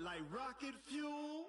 like rocket fuel.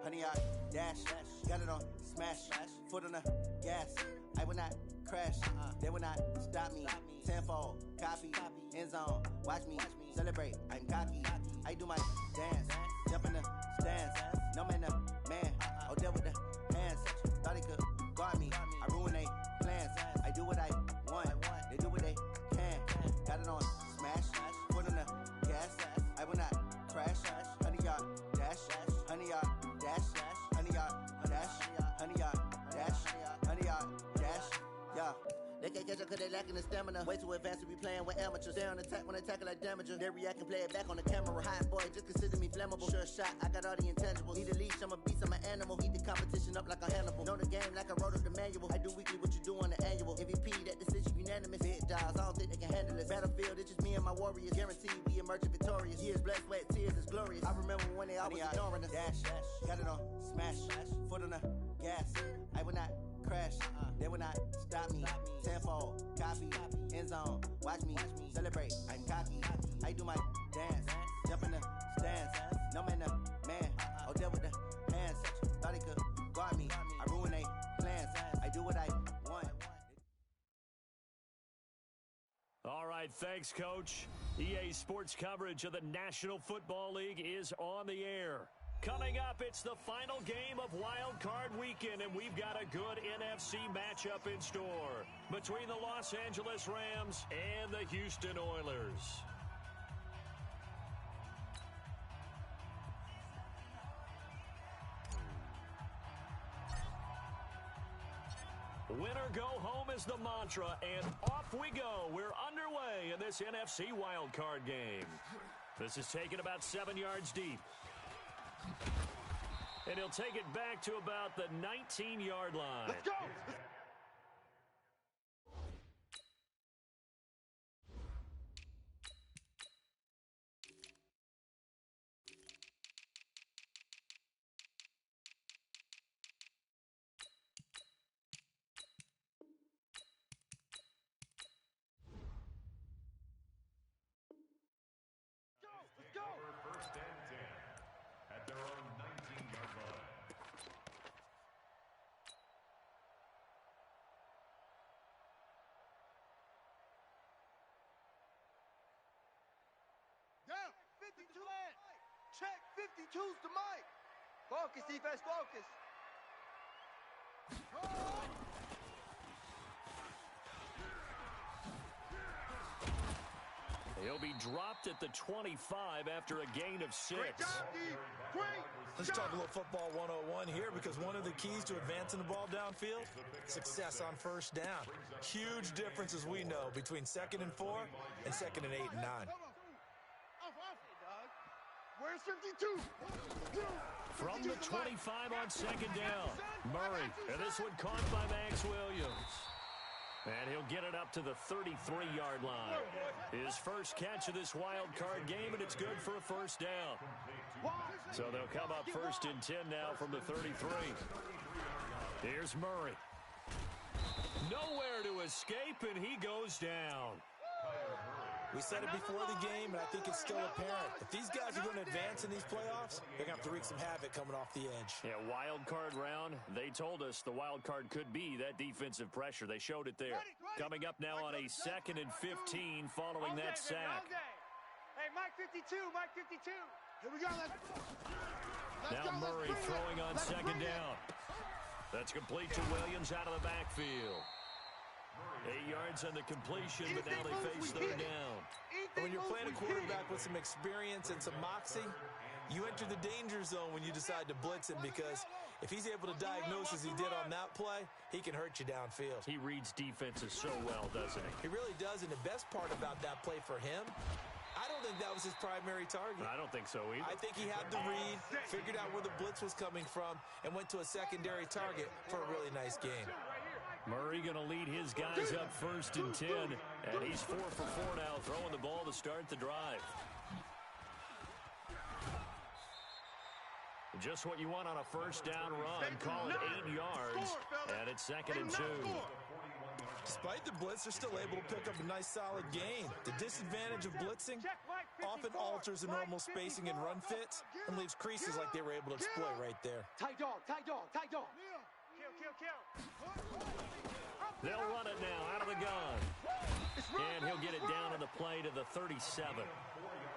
Honey, I dash, got it on smash, foot on the gas. I will not crash, they will not stop me. Tenfold, copy, end zone, watch me celebrate. I'm cocky, I do my dance, jump in the stands. No man, the man, oh deal with the hands. Thought he could guard me, I ruin they plans. I do what I want, they do what they can. Got it on smash, foot on the gas. I will not crash, honey, y'all dash, honey, y'all dash, honey, y'all dash, honey, y'all dash, honey, y'all dash, yeah. They can't catch up cause they lacking the stamina. Way too advanced to be playing with amateurs. Stay on attack when I tackle like damager. They react and play it back on the camera. Hot boy, just consider me flammable. Sure shot, I got all the intangibles. Need a leash, I'm a beast, I'm an animal. Heat the competition up like a Hannibal. Know the game like I wrote up the manual. I do weekly what you do on the annual. MVP, that decision unanimous. Big jobs, I don't think they can handle it. Battlefield, it's just me and my warriors. Guaranteed we emerging victorious. Years, blood, sweat, tears, it's glorious. I remember when they always ignoring us. Dash, got it on smash, foot on the gas. I will not crash, they will not stop me. Tenfold, copy, end zone, watch me celebrate. I'm cocky, I do my dance, jump in the stands. No man, the man, oh deal with the hands. Thought he could guard me, I ruin they plans. I do what I want. All right, thanks, Coach. EA Sports coverage of the National Football League is on the air. Coming up, it's the final game of Wild Card Weekend, and we've got a good NFC matchup in store between the Los Angeles Rams and the Houston Oilers. Winner go home is the mantra, and off we go. We're underway in this NFC Wild Card game. This is taken about 7 yards deep. And he'll take it back to about the 19-yard line. Let's go! First and 10 at their own 19-yard line. Down, 52 land. Check, 52's the mic. Focus, defense, focus. He'll be dropped at the 25 after a gain of 6. Great job, D. Great. Let's talk a little football 101 here, because one of the keys to advancing the ball downfield, success on first down. Huge difference, as we know, between 2nd and 4 and 2nd and 8 and 9. Where's 52? From the 25 on 2nd down, Murray, and this one caught by Max Williams. And he'll get it up to the 33-yard line. His first catch of this wild card game, and it's good for a first down. So they'll come up 1st and 10 now from the 33. Here's Murray. Nowhere to escape, and he goes down. We said it before the game, and I think it's still apparent. If these guys are going to advance in these playoffs, they're going to have to wreak some havoc coming off the edge. Yeah, wild card round. They told us the wild card could be that defensive pressure. They showed it there. Coming up now on a 2nd and 15 following that sack. Hey, Mike 52, Mike 52. Here we go. Now Murray throwing on 2nd down. That's complete to Williams out of the backfield. 8 yards on the completion, but now they face 3rd down. When you're playing a quarterback with some experience and some moxie, you enter the danger zone when you decide to blitz him, because if he's able to diagnose as he did on that play, he can hurt you downfield. He reads defenses so well, doesn't he? He really does, and the best part about that play for him, I don't think that was his primary target. I don't think so either. I think he had the read, figured out where the blitz was coming from, and went to a secondary target for a really nice game. Murray going to lead his guys up 1st and 10, and he's 4 for 4 now, throwing the ball to start the drive. Just what you want on a first down run. Call it 8 yards, and it's 2nd and 2. Despite the blitz, they're still able to pick up a nice solid gain. The disadvantage of blitzing often alters the normal spacing and run fits and leaves creases like they were able to exploit right there. Tight dog, tight dog, tight dog. Kill. They'll run it now out of the gun. And he'll get it down on the play to the 37.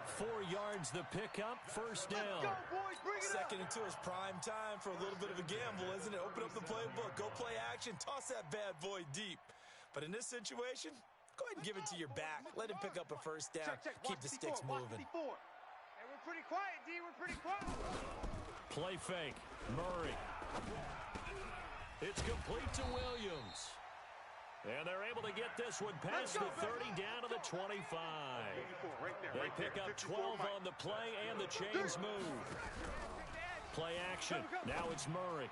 4 yards the pickup, 1st down. 2nd and 2 is prime time for a little bit of a gamble, isn't it? Open up the playbook, go play action, toss that bad boy deep. But in this situation, go ahead and give it to your back. Let him pick up a 1st down. Keep the sticks moving. Hey, we're pretty quiet, D. We're pretty quiet. Play fake. Murray. It's complete to Williams. And they're able to get this one past the 30 down to the 25. They pick up 12 on the play, and the chains move. Play action. Now it's Murray.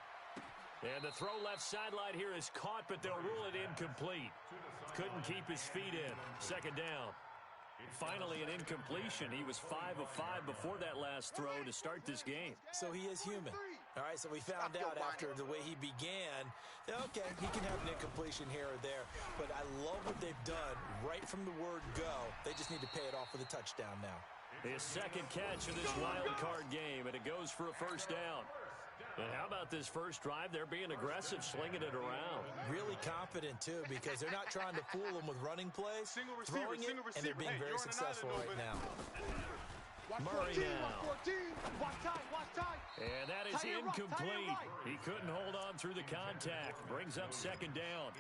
And the throw left sideline here is caught, but they'll rule it incomplete. Couldn't keep his feet in. 2nd down. Finally, an incompletion. He was 5 of 5 before that last throw to start this game. So he is human. All right, so we found out after the way he began, okay, he can have an incompletion here or there, but I love what they've done right from the word go. They just need to pay it off with a touchdown now. His 2nd catch of this wild card game, and it goes for a 1st down. And how about this first drive? They're being aggressive, slinging it around. Really confident, too, because they're not trying to fool them with running plays, throwing it, and they're being very successful right now. Murray now. Watch time. And that is incomplete. He couldn't hold on through the contact. Brings up second down.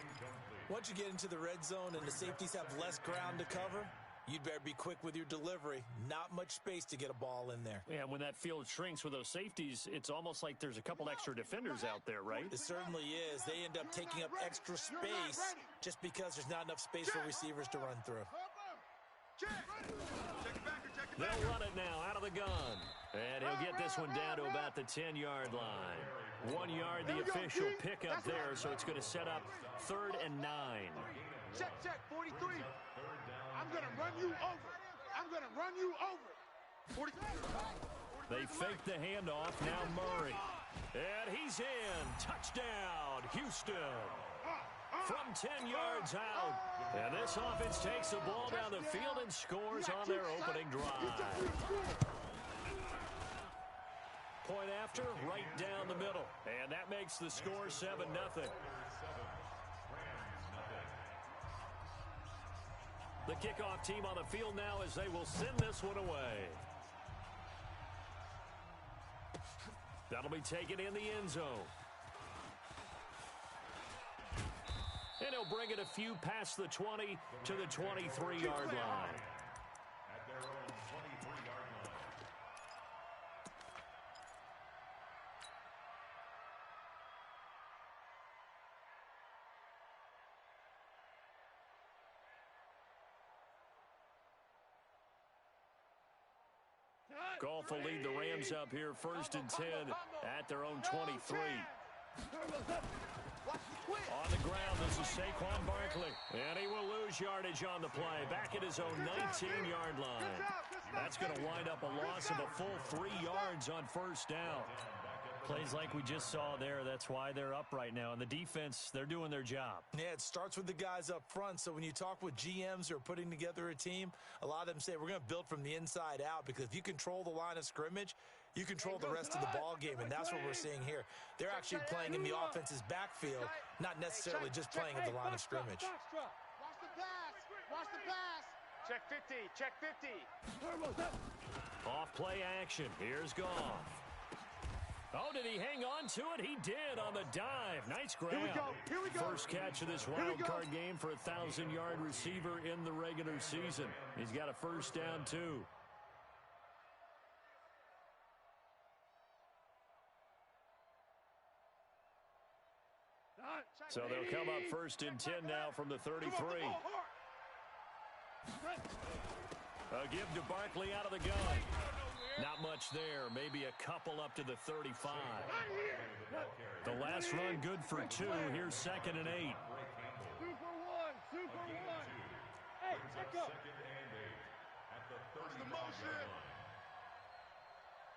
Once you get into the red zone and the safeties have less ground to cover, you'd better be quick with your delivery. Not much space to get a ball in there. Yeah, when that field shrinks with those safeties, it's almost like there's a couple extra defenders out there, right? It certainly is. They end up taking up extra space just because there's not enough space for receivers to run through. They'll run it now out of the gun. And he'll get this one down to about the 10-yard line. 1 yard, the official pickup there, so it's going to set up 3rd and 9. Check, 43. I'm going to run you over. 43. They fake the handoff. Now Murray. And he's in. Touchdown, Houston. From 10 yards out. And this offense takes the ball down the field and scores on their opening drive. Point after, right down the middle. And that makes the score 7-0. The kickoff team on the field now as they will send this one away. That'll be taken in the end zone. And he'll bring it a few past the 20 to the 23-yard line. At their own 23-yard line. Goff will lead the Rams up here 1st and 10 at their own 23. On the ground, this is Saquon Barkley. And he will lose yardage on the play. Back at his own 19-yard line. That's going to wind up a loss of a full 3 yards on 1st down. Plays like we just saw there. That's why they're up right now. And the defense, they're doing their job. Yeah, it starts with the guys up front. So when you talk with GMs who are putting together a team, a lot of them say we're going to build from the inside out, because if you control the line of scrimmage, you control the rest of the ball game, and that's what we're seeing here. They're actually playing in the offense's backfield, not necessarily just playing at the line of scrimmage. Watch the pass. Check 50. Off play action. Here's Goff. Oh, did he hang on to it? He did on the dive. Nice grab. Here we go. First catch of this wild card game for a 1,000-yard receiver in the regular season. He's got a 1st down, too. So they'll come up 1st and 10 now from the 33. A give to Barkley out of the gun. Not much there. Maybe a couple up to the 35. The last run good for 2. Here's 2nd and 8. Super one. Hey, check up. At the 30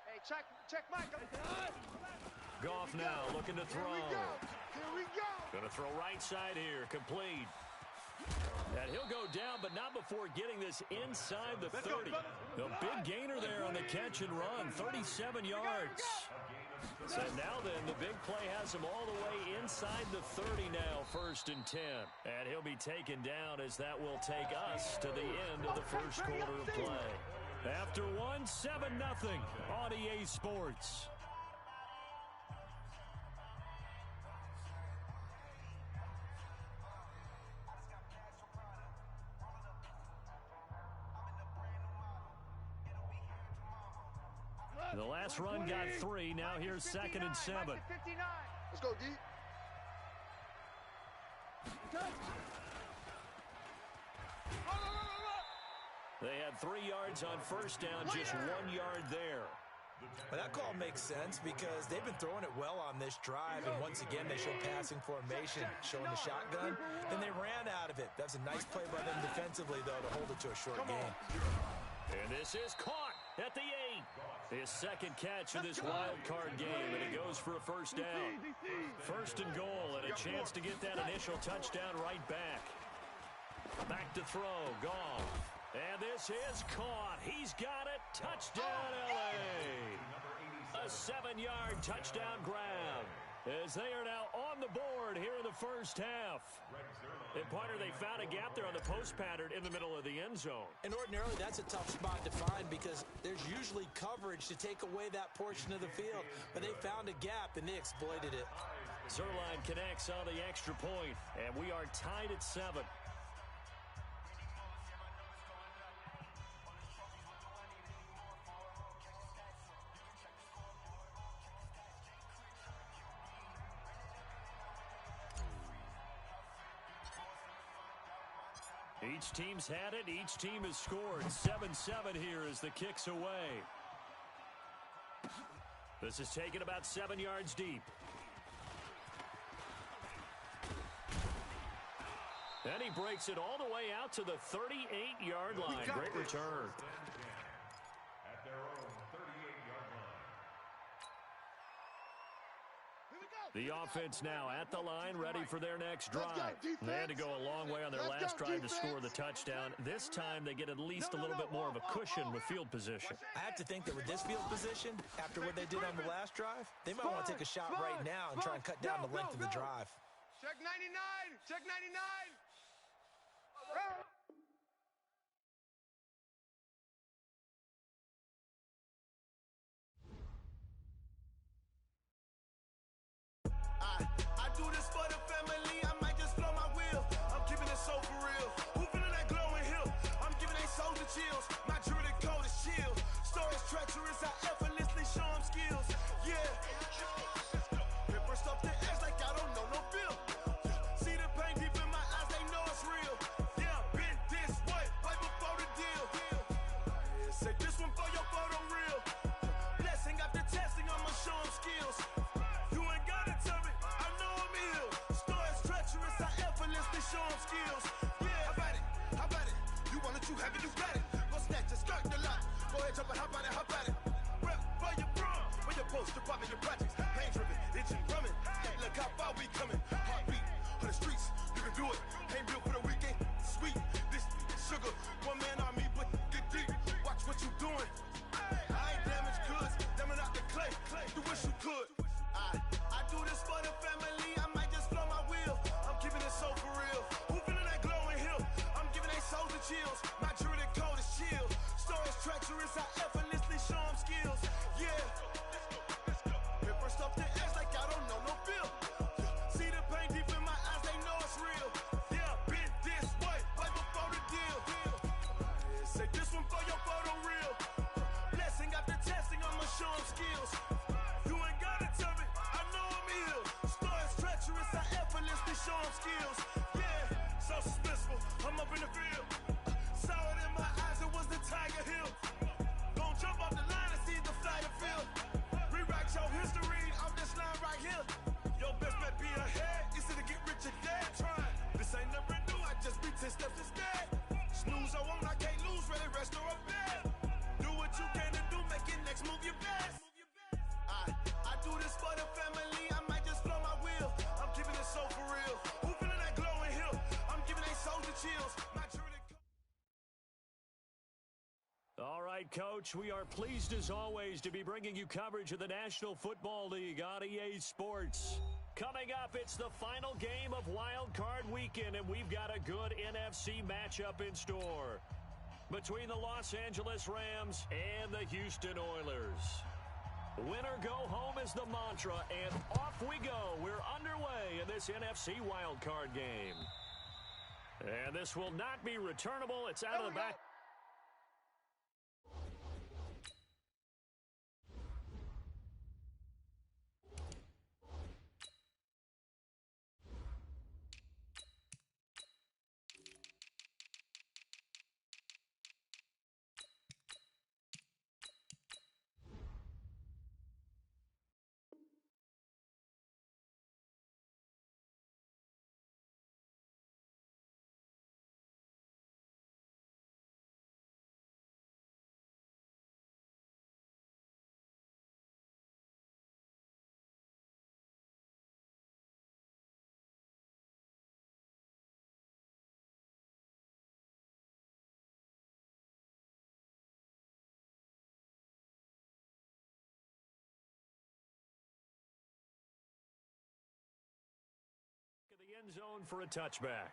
Hey, check Mike. Goff now looking to throw. Here we go. Going to throw right side here. Complete. And he'll go down, but not before getting this inside the 30. The big gainer there on the catch and run, 37 yards. So now then, the big play has him all the way inside the 30 now, 1st and 10. And he'll be taken down as that will take us to the end of the first quarter of play. After one, 7-0 on EA Sports. The last run got 3. Now here's 2nd and 7. Let's go, D. They had 3 yards on 1st down, just 1 yard there. Well, that call makes sense because they've been throwing it well on this drive, and once again they show passing formation, showing the shotgun. Then they ran out of it. That's a nice play by them defensively, though, to hold it to a short game. And this is caught at the 8. His 2nd catch of this wild card game, and it goes for a 1st down. 1st and goal, and a chance to get that initial touchdown right back. Back to throw, Goff. And this is caught. He's got it. Touchdown, L.A. A 7-yard touchdown grab. as they are now on the board here in the first half. And, partner, they found a gap there on the post pattern in the middle of the end zone. And ordinarily, that's a tough spot to find because there's usually coverage to take away that portion of the field. But they found a gap, and they exploited it. Zerline connects on the extra point, and we are tied at 7. Each team's had it. Each team has scored. 7-7 here as the kick's away. This is taken about 7 yards deep. And he breaks it all the way out to the 38-yard line. Great return. At their own 38-yard line. The offense now at the line, ready for their next drive. They had to go a long way on their last drive to score the touchdown. This time they get at least a little bit more of a cushion with field position. I have to think that with this field position, after what they did on the last drive, they might want to take a shot right now and try and cut down the length of the drive. Check 99. Check 99. I do this for the family, I might just blow my wheel. I'm keeping it so for real. Who feeling that glowing hill? I'm giving they soldier chills. My jewelry cold as chill. Stories treacherous, I effortlessly show them skills. Yeah. Paper stuff the edge like I don't know no feel. See the pain deep in my eyes, they know it's real. Yeah, been this way, right before the deal. Say this one for your photo real. Blessing after testing, I'ma show them skills. You ain't gotta tell me, I know I'm ill. Stories treacherous, I effortlessly show them skills. Yeah, how about it? How about it? You want it, you have it, you got it. Go snatch it, skirt the lot. Go ahead, jump it, how about it? How about it? Rep for your brum, for your poster, pop in your projects. Pain driven, itching, drumming. Look how far we coming. Heartbeat on the streets, you can do it. Ain't built for the weekend. Sweet, this sugar, one man army, but get deep. Watch what you doing. I ain't damaged goods, damn it out the clay. You wish you could. I do this for the family, I might just blow my wheel. I'm keeping it so for real. Who feeling that glowing hill? I'm giving they soldier chills. My jewelry cold is chill. Stories treacherous, I effortlessly show them skills. Yeah. Paper stuff the edge like I don't know no feel. See the pain deep in my eyes, they know it's real. Yeah, been this way, right before the deal. Say this one for your photo real. Blessing after testing, I'ma show them skills. You ain't gotta tell me, I know I'm ill. Stories treacherous, I effortlessly show them skills. Yeah, so suspenseful, I'm up in the field. Saw it in my eyes, it was the Tiger Hill. Gon' jump off the line and see the flight of field. Rewrite your history off this line right here. Your best bet be ahead, it's to get rich or dead trying. This ain't never new, I just be 10 steps instead. Snooze I won't, I can't lose, ready, rest or a bed. Do what you can to do, make your next move your best. I do this for the family, I might just blow my wheel. I'm keeping it so for real. Who feeling that glowing hill? I'm giving they soldier chills. My jewelry. All right, Coach, we are pleased as always to be bringing you coverage of the National Football League on EA Sports. Coming up, it's the final game of Wild Card Weekend, and we've got a good NFC matchup in store between the Los Angeles Rams and the Houston Oilers. Win or go home is the mantra, and off we go. We're underway in this NFC wildcard game. And this will not be returnable. It's out of the back. end zone for a touchback.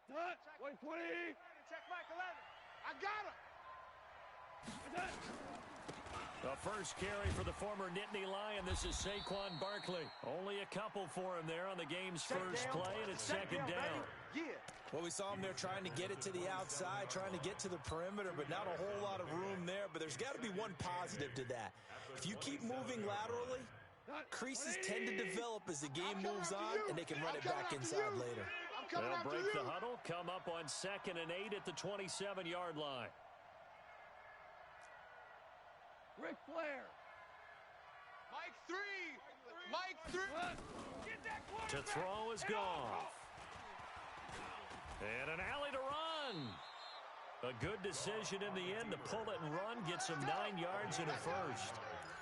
Touch. Wait, 20. Check Mike 11. I got him. The first carry for the former Nittany Lion. This is Saquon Barkley. Only a couple for him there on the game's first play, and it's second down. Yeah. Well, we saw him there trying to get it to the outside, trying to get to the perimeter, but not a whole lot of room there. But there's got to be one positive to that. If you keep moving laterally, creases tend to develop as the game moves on, and they can run it back inside later. They'll break the huddle, come up on 2nd and 8 at the 27-yard line. Ric Flair. Mike 3. Mike 3. Get that quarterback. To throw is Goff. And an alley to run. A good decision in the end to pull it and run, gets him 9 yards and a first.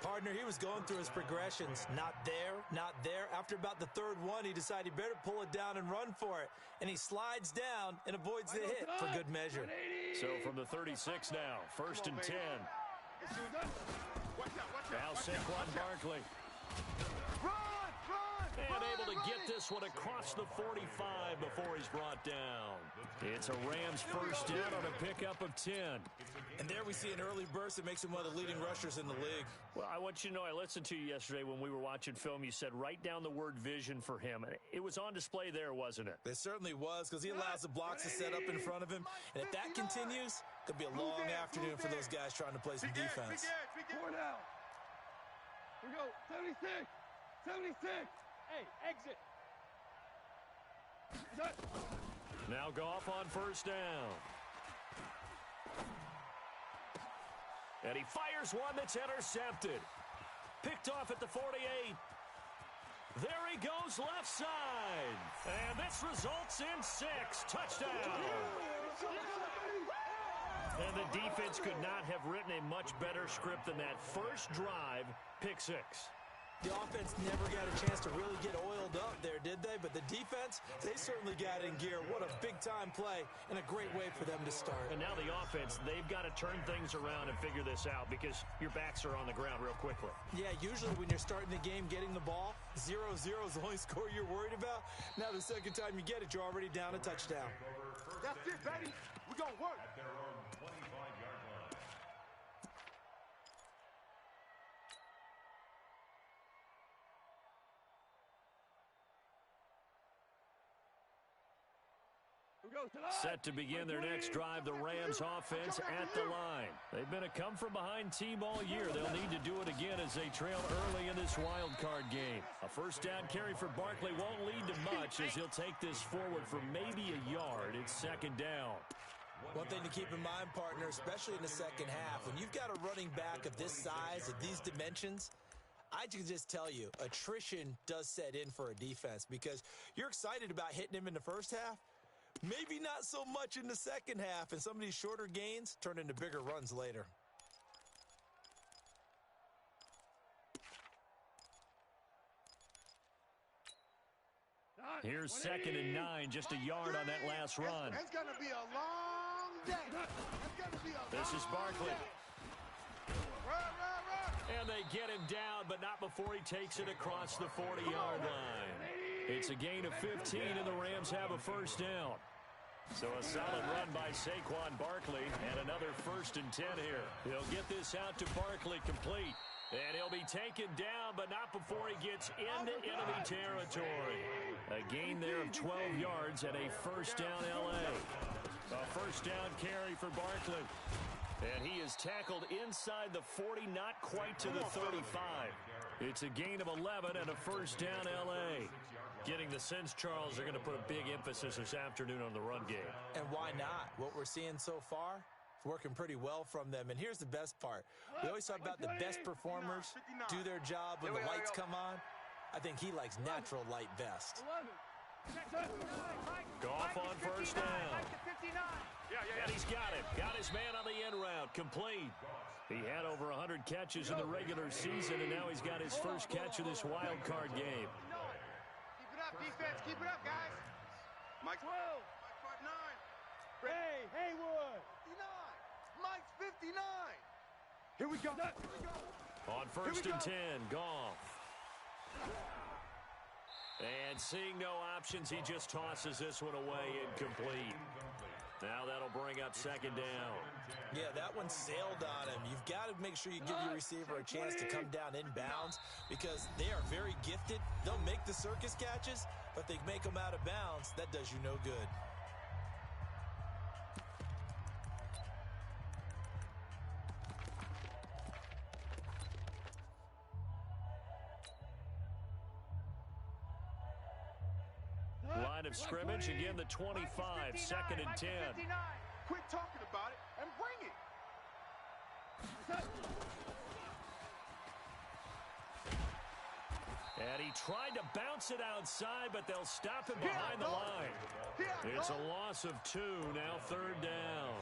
Partner, he was going through his progressions. Not there, not there. After about the third one, he decided he better pull it down and run for it. And he slides down and avoids the hit for good measure. So from the 36 now, 1st and 10. Now Saquon Barkley. And able to get this one across the 45 before he's brought down. It's a Rams first down on a pickup of 10. And there we see an early burst that makes him one of the leading rushers in the league. Well, I want you to know, I listened to you yesterday when we were watching film. You said write down the word vision for him. It was on display there, wasn't it? It certainly was, because he allows the blocks to set up in front of him. And if that continues, it could be a long afternoon for those guys trying to play some defense. 4 down. Here we go. 76. 76. Hey, exit. Now Goff on first down. And he fires one that's intercepted. Picked off at the 48. There he goes left side. And this results in 6. Touchdown. And the defense could not have written a much better script than that. First drive, pick 6. The offense never got a chance to really get oiled up there, did they? But the defense, they certainly got in gear. What a big-time play and a great way for them to start. And now the offense, they've got to turn things around and figure this out because your backs are on the ground real quickly. Yeah, usually when you're starting the game getting the ball, 0-0 is the only score you're worried about. Now the second time you get it, you're already down a touchdown. That's it, baby. We're going to work. At their own 25-yard line. Set to begin their next drive, the Rams offense at the line. They've been a come-from-behind team all year. They'll need to do it again as they trail early in this wild card game. A first down carry for Barkley won't lead to much as he'll take this forward for maybe a yard. It's second down. One thing to keep in mind, partner, especially in the second half, when you've got a running back of this size, of these dimensions, I can just tell you, attrition does set in for a defense because you're excited about hitting him in the first half. Maybe not so much in the second half, and some of these shorter gains turn into bigger runs later. Here's 2nd and 9, just a yard on that last run. It's going to be a long day. It's going to be a This is Barkley. Run. And they get him down, but not before he takes it across the 40-yard line. It's a gain of 15, and the Rams have a first down. So a solid run by Saquon Barkley, and another 1st and 10 here. He'll get this out to Barkley complete. And he'll be taken down, but not before he gets into enemy territory. A gain there of 12 yards and a first down L.A. A first down carry for Barkley. And he is tackled inside the 40, not quite to the 35. It's a gain of 11 and a first down L.A. Getting the sense, Charles, they're going to put a big emphasis this afternoon on the run game. And why not? What we're seeing so far, it's working pretty well from them. And here's the best part. We always talk about the best performers do their job when the lights come on. I think he likes natural light best. Goff on first down. And he's got it. Got his man on the end route. Complete. He had over 100 catches in the regular season, and now he's got his first catch of this wild card game. Keep it up, defense. Keep it up, guys. Mike 12. Mike 9. Hey, Haywood. 59. Mike's 59. Here we go. On first and 10, Goff. And seeing no options, he just tosses this one away incomplete. Now that'll bring up second down. Yeah, that one sailed on him. You've got to make sure you give your receiver a chance to come down inbounds because they are very gifted. They'll make the circus catches, but they make them out of bounds. That does you no good. Line of scrimmage, again the 25, second and 10. Quit talking about it and bring it. And he tried to bounce it outside, but they'll stop him behind the line. It's a loss of 2, now third down.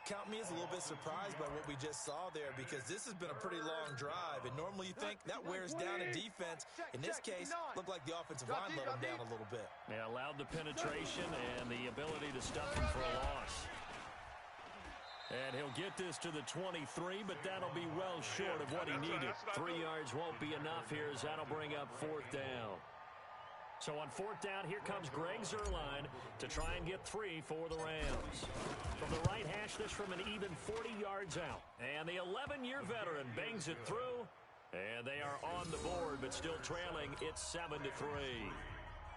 Count me as a little bit surprised by what we just saw there because this has been a pretty long drive, and normally you think that wears down a defense. In this case, looked like the offensive line let him down a little bit. Yeah, allowed the penetration and the ability to stuff him for a loss. And he'll get this to the 23, but that'll be well short of what he needed. 3 yards won't be enough here as that'll bring up fourth down. So on fourth down, here comes Greg Zuerlein to try and get 3 for the Rams. From the right hash, this from an even 40 yards out. And the 11-year veteran bangs it through. And they are on the board, but still trailing. It's 7-3.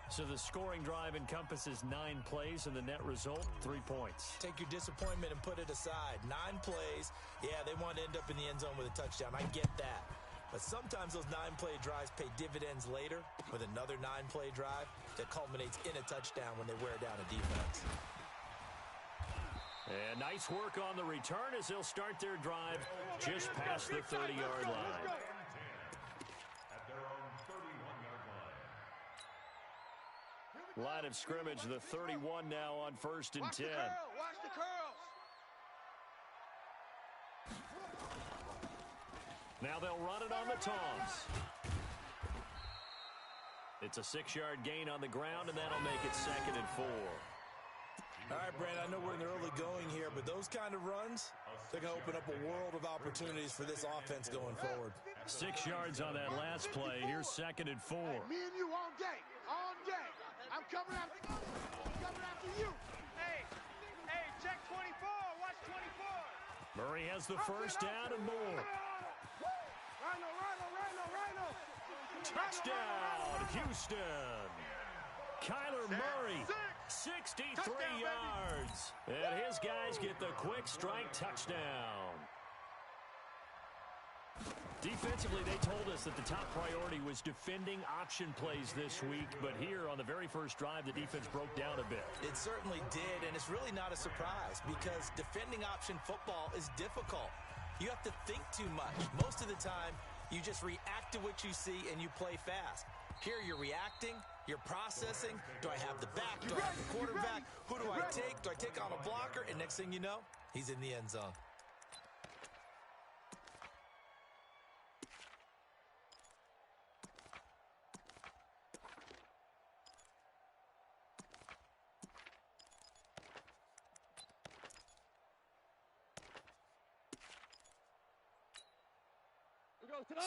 So the scoring drive encompasses 9 plays, and the net result, 3 points. Take your disappointment and put it aside. 9 plays. Yeah, they want to end up in the end zone with a touchdown. I get that. But sometimes those 9-play drives pay dividends later with another 9-play drive that culminates in a touchdown when they wear down a defense. And nice work on the return as they'll start their drive just past the 30-yard line. At their own 31-yard line. Line of scrimmage, the 31 now on first and 10. Watch the curls. Now they'll run it on the toss. It's a 6-yard gain on the ground, and that'll make it 2nd and 4. All right, Brandon, I know we're in the early going here, but those kind of runs, they're going to open up a world of opportunities for this offense going forward. 6 yards on that last play. Here's 2nd and 4. Hey, me and you all day. All day. I'm coming after you. Hey, check 24. Watch 24. Murray has the first down and more. Rhino. Touchdown, Houston. Kyler Murray, 63 yards. And his guys get the quick strike touchdown. Defensively, they told us that the top priority was defending option plays this week, but here on the very first drive, the defense broke down a bit. It certainly did, and it's really not a surprise because defending option football is difficult. You have to think too much. Most of the time, you just react to what you see and you play fast. Here you're reacting, you're processing. Do I have the back? Do I have the quarterback? Who do I take? Do I take on a blocker? And next thing you know, he's in the end zone.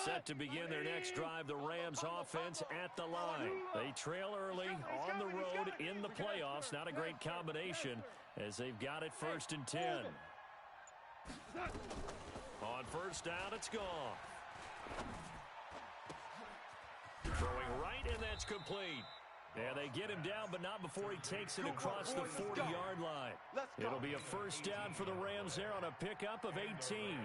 Set to begin their next drive, the Rams offense at the line. They trail early on the road in the playoffs. Not a great combination as they've got it 1st and 10. On first down, it's gone. Throwing right, and that's complete. And they get him down, but not before he takes it across the 40-yard line. It'll be a first down for the Rams there on a pickup of 18.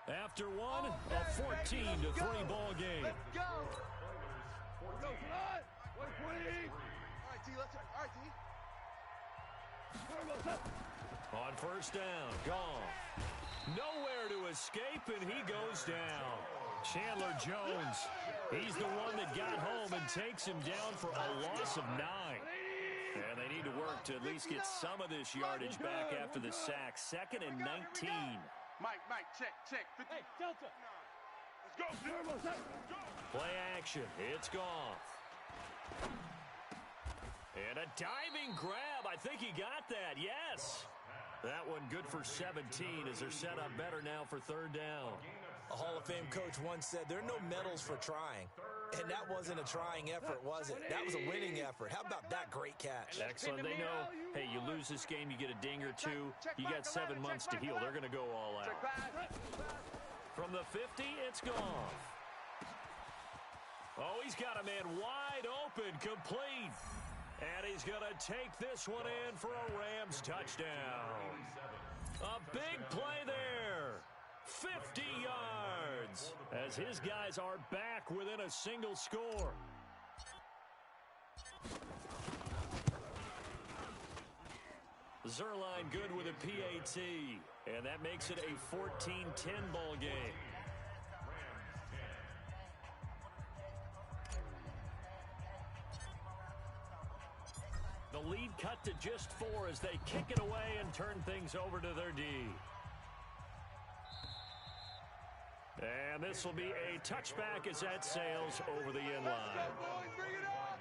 After one, a 14-3 ball game. Let's go. All right, D. All right, D. On first down, gone. Nowhere to escape, and he goes down. Chandler Jones, he's the one that got home and takes him down for a loss of 9. And they need to work to at least get some of this yardage back after the sack. 2nd and 19. Mike, check. 50. Hey, Delta. Let's go. Play action. It's Goff. And a diving grab. I think he got that. Yes. That one good for 17 as they're set up better now for 3rd down. A Hall of Fame coach once said there are no medals for trying. And that wasn't a trying effort, was it? That was a winning effort. How about that great catch? Excellent. They know, hey, you lose this game, you get a ding or two. You got 7 months to heal. They're going to go all out. From the 50, it's Goff. Oh, he's got a man wide open, complete. And he's going to take this one in for a Rams touchdown. A big play there. 50 yards as his guys are back within a single score. Zerline good with a PAT, and that makes it a 14-10 ball game. The lead cut to just 4 as they kick it away and turn things over to their D. And this will be a touchback as that sails over the end line. Let's go, boys. Bring it up.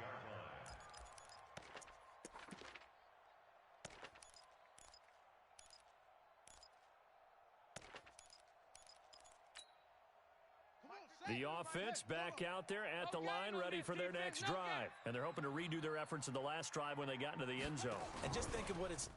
The offense back out there at the line, ready for their next drive. And they're hoping to redo their efforts in the last drive when they got into the end zone. And just think of what it's...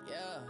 Yeah.